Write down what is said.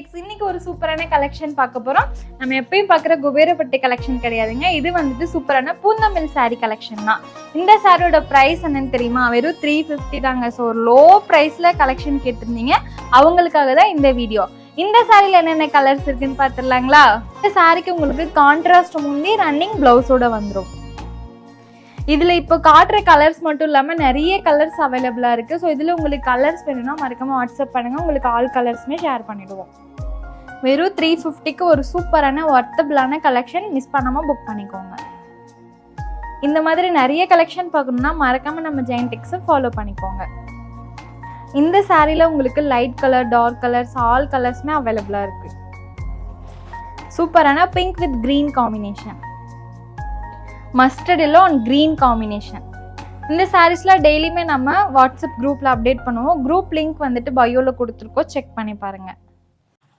இன்னைக்கு ஒரு சூப்பரான கலெக்ஷன் பார்க்க போறோம். நம்ம எப்பயும் பார்க்குற குபேரப்பட்டு கலெக்ஷன் கிடையாதுங்க. இது வந்துட்டு சூப்பரான பூந்தமிழ் சாரி கலெக்ஷன் தான். இந்த சாரியோட பிரைஸ் என்னன்னு தெரியுமா? வெறும் 350 தாங்க. ஸோ லோ பிரைஸ்ல கலெக்ஷன் கேட்டிருந்தீங்க, அவங்களுக்காக தான் இந்த வீடியோ. இந்த சாரில என்னென்ன கலர்ஸ் இருக்குன்னு பார்த்துடலாங்களா? இந்த சாரிக்கு உங்களுக்கு கான்ட்ராஸ்ட் முந்தி ரன்னிங் பிளவுஸோட வந்துடும். இதுல இப்போ காட்டுற கலர்ஸ் மட்டும் இல்லாம நிறைய கலர்ஸ் அவைலபிளா இருக்கு. ஸோ இதுல உங்களுக்கு கலர்ஸ் வேணும்னா மறக்காம வாட்ஸ்அப் பண்ணுங்க, உங்களுக்கு ஆல் கலர்ஸுமே ஷேர் பண்ணிடுவோம். வெறும் 350க்கு ஒரு சூப்பரான ஒர்த்தபிளான கலெக்ஷன், மிஸ் பண்ணாம புக் பண்ணிக்கோங்க. இந்த மாதிரி நிறைய கலெக்ஷன் பார்க்கணும்னா மறக்காம நம்ம ஜெயின் டெக்ஸை ஃபாலோ பண்ணிக்கோங்க. இந்த சாரில உங்களுக்கு light colour, dark colours, all கலர்ஸ்மே அவைலபிளா இருக்கு. சூப்பரான pink with green combination, mustard yellow and green combination. இந்த சாரீஸ்ல டெய்லியுமே நம்ம வாட்ஸ்அப் குரூப்ல அப்டேட் பண்ணுவோம். குரூப் லிங்க் வந்துட்டு பயோல கொடுத்துருக்கோம், செக் பண்ணி பாருங்க.